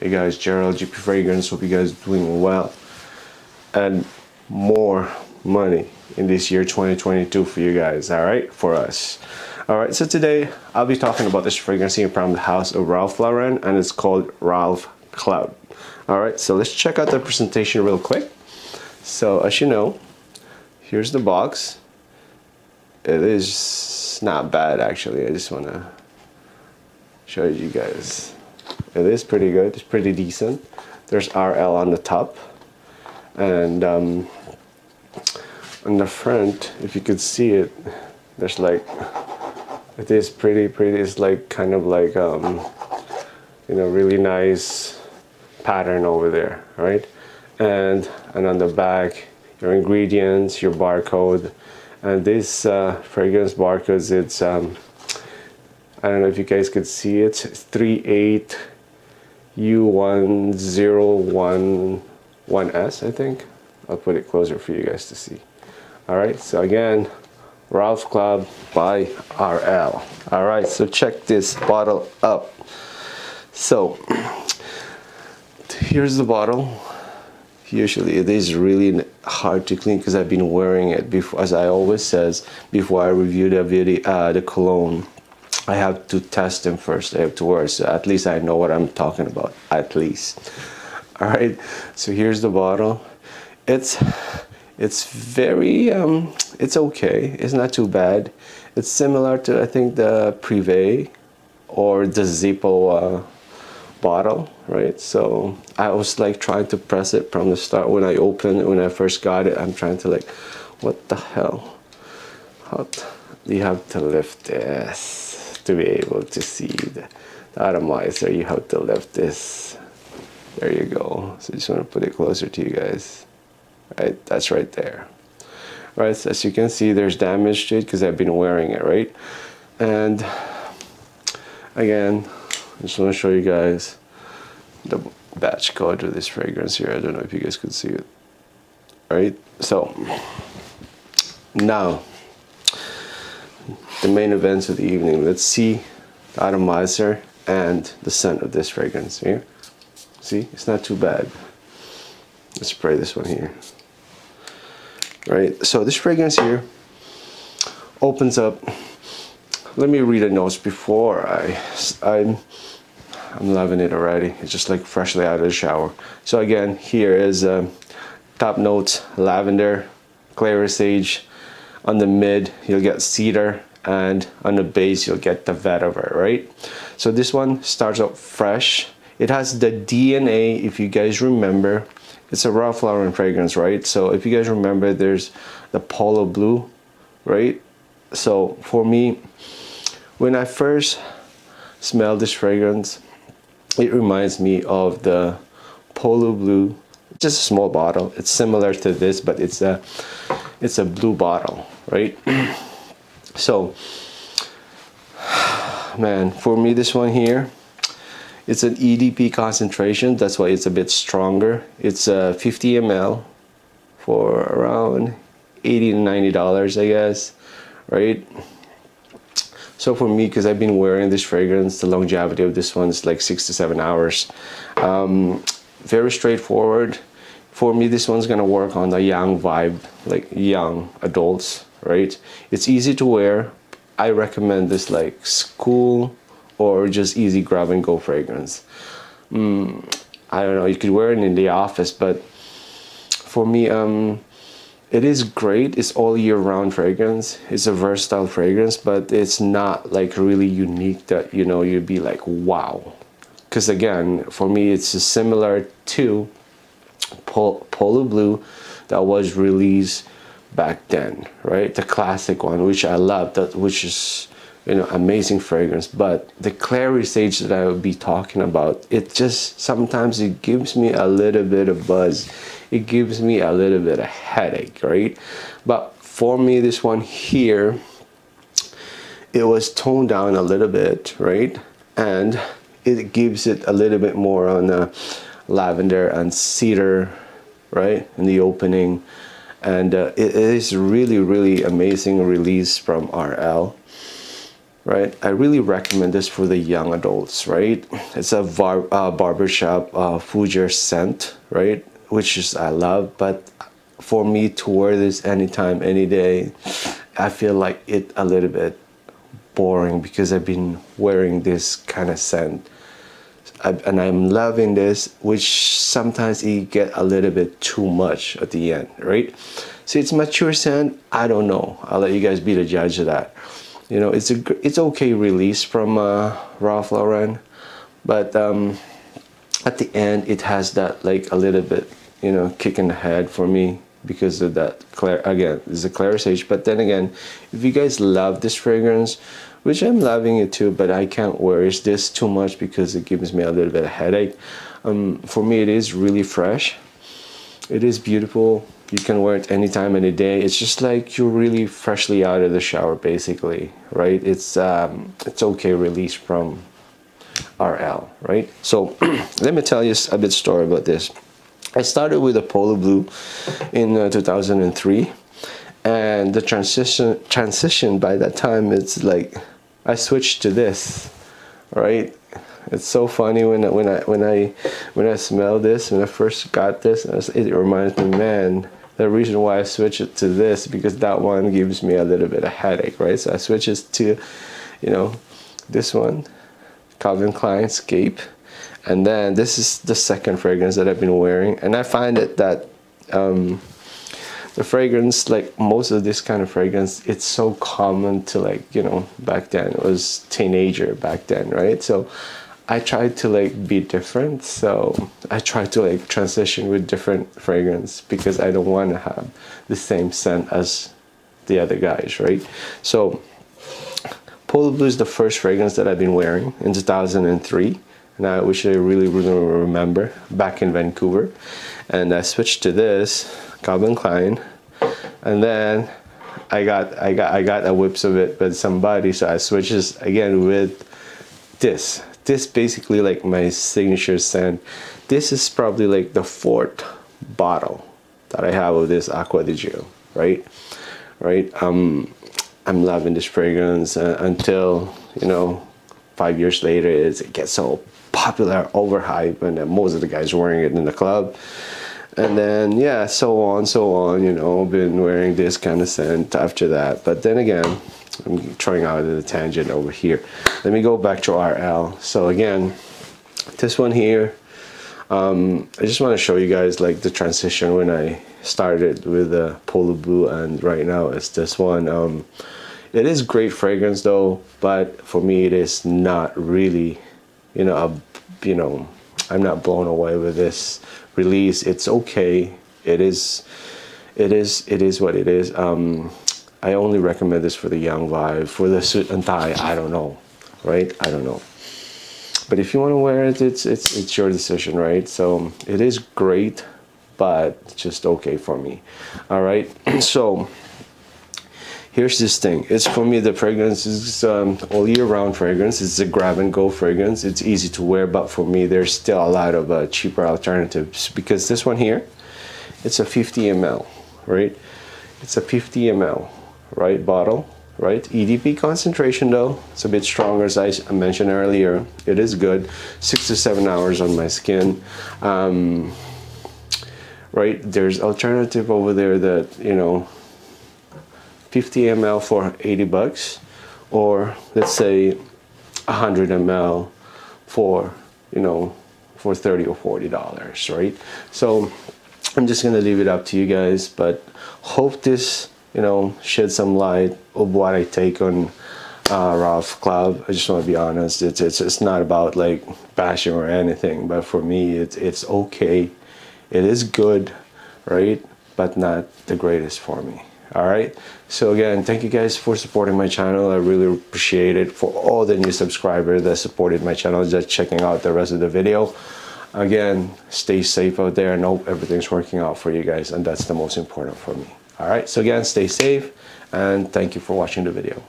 Hey guys, Gerald, GP Fragrance. Hope you guys are doing well. And more money in this year 2022 for you guys, alright? For us. Alright, so today I'll be talking about this fragrance here from the house of Ralph Lauren, and it's called Ralph Cloud. Alright, so let's check out the presentation real quick. So as you know, here's the box. It is not bad actually. I just want to show you guys. It is pretty good. It's pretty decent. There's RL on the top, and on the front, if you could see it, there's like, it is pretty. It's like kind of like you know, really nice pattern over there, right? And on the back, your ingredients, your barcode, and this fragrance barcodes. It's I don't know if you guys could see it. It's 38U1011S, I think. I'll put it closer for you guys to see. Alright, so again, Ralph Cloud by RL. Alright, so check this bottle up. So, here's the bottle. Usually it is really hard to clean because I've been wearing it before, as I always says, before I review the video, the cologne. I have to test them first. I have to wear, so at least I know what I'm talking about. At least. All right. So here's the bottle. It's very it's okay. It's not too bad. It's similar to, I think, the Privé or the Zippo bottle, right? So I was like trying to press it from the start when I first got it. I'm trying to like, what the hell? You have to lift this to be able to see the atomizer. You have to lift this. There you go. So just want to put it closer to you guys. Right, that's right there. Right, so as you can see, there's damage to it because I've been wearing it, right? And again, I just want to show you guys the batch code of this fragrance here. I don't know if you guys could see it. Right, so now the main events of the evening. Let's see the atomizer and the scent of this fragrance here. See, it's not too bad. Let's spray this one here. Right, so this fragrance here opens up. Let me read the notes before I'm loving it already. It's just like freshly out of the shower. So again, here is top notes: lavender, clary sage. On the mid, you'll get cedar, and on the base, you'll get the vetiver, right? So this one starts out fresh. It has the DNA, if you guys remember. It's a Ralph Lauren fragrance, right? So if you guys remember, there's the polo blue, right? So for me, when I first smelled this fragrance, it reminds me of the polo blue. Just a small bottle. It's similar to this, but it's a blue bottle, right? So, man, for me, this one here, it's an EDP concentration. That's why it's a bit stronger. It's 50 ml for around $80 to $90, I guess, right? So for me, because I've been wearing this fragrance, the longevity of this one is like 6 to 7 hours. Very straightforward. For me, this one's gonna work on the young vibe, like young adults, right? It's easy to wear. I recommend this like school or just easy grab and go fragrance. I don't know, you could wear it in the office, but for me, it is great. It's all year round fragrance. It's a versatile fragrance, but it's not like really unique that, you know, you'd be like, wow. Because again, for me, it's similar to Polo Blue that was released back then, right? The classic one, which I love, that which is, you know, amazing fragrance. But the Clary Sage that I will be talking about, it just sometimes it gives me a little bit of buzz. It gives me a little bit of headache, right? But for me, this one here, it was toned down a little bit, right? And it gives it a little bit more on lavender and cedar, right, in the opening. And it is really amazing release from RL, right? I really recommend this for the young adults, right? It's a barbershop fougere scent, right? Which is I love, but for me to wear this anytime, any day, I feel like it a little bit boring because I've been wearing this kind of scent. And I'm loving this, which sometimes it get a little bit too much at the end, right? So it's mature scent. I don't know. I'll let you guys be the judge of that. You know, it's okay release from Ralph Lauren, but at the end it has that like a little bit, you know, kick in the head for me because of that again, it's a Clary Sage. But then again, if you guys love this fragrance, which I'm loving it too, but I can't wear this too much because it gives me a little bit of headache. For me, it is really fresh. It is beautiful. You can wear it anytime, any day. It's just like you're really freshly out of the shower, basically, right? It's okay release from RL, right? So let me tell you a bit story about this. I started with a Polo Blue in 2003. And the transition by that time, it's like I switched to this, right? It's so funny when I smell this, when I first got this, it reminds me, man, the reason why I switched it to this because that one gives me a little bit of headache, right? So I switched it to, you know, this one, Calvin Klein Scape, and then this is the second fragrance that I've been wearing, and I find it that the fragrance, like most of this kind of fragrance, it's so common to, like, you know, back then it was teenager back then, right? So I tried to like be different, so I tried to like transition with different fragrance because I don't want to have the same scent as the other guys, right? So Polo Blue is the first fragrance that I've been wearing in 2003, and which I really remember back in Vancouver, and I switched to this Calvin Klein, and then I got a whips of it with somebody, so I switched this again with this basically like my signature scent. This is probably like the 4th bottle that I have of this Acqua di Gio, right? I'm loving this fragrance until, you know, 5 years later it gets so popular, overhyped, and most of the guys are wearing it in the club. And then, yeah, so on, you know, been wearing this kind of scent after that. But then again, I'm throwing out a tangent over here. Let me go back to RL. So again, this one here, I just want to show you guys like the transition when I started with the Polo Blue and right now it's this one. It is great fragrance though, but for me it is not really, you know, I'm not blown away with this release. It's okay. It is what it is. I only recommend this for the young vibe. For the suit and tie, I don't know, right? I don't know. But if you want to wear it, it's your decision, right? So it is great, but just okay for me. All right. So here's this thing. It's for me, the fragrance is all year round fragrance. It's a grab and go fragrance. It's easy to wear, but for me, there's still a lot of cheaper alternatives because this one here, it's a 50 ml, right? It's a 50 ml, right, bottle, right? EDP concentration though, it's a bit stronger as I mentioned earlier. It is good, 6 to 7 hours on my skin. Right, there's alternative over there that, you know, 50 ml for 80 bucks, or let's say 100 ml for, you know, for 30 or 40 dollars, right? So I'm just gonna leave it up to you guys, but hope this, you know, shed some light of what I take on Ralph Club. I just want to be honest, it's not about like bashing or anything, but for me it's okay. It is good, right, but not the greatest for me. All right, so again, thank you guys for supporting my channel. I really appreciate it. For all the new subscribers that supported my channel, just checking out the rest of the video. Again, stay safe out there and hope everything's working out for you guys, and that's the most important for me. All right, so again, stay safe and thank you for watching the video.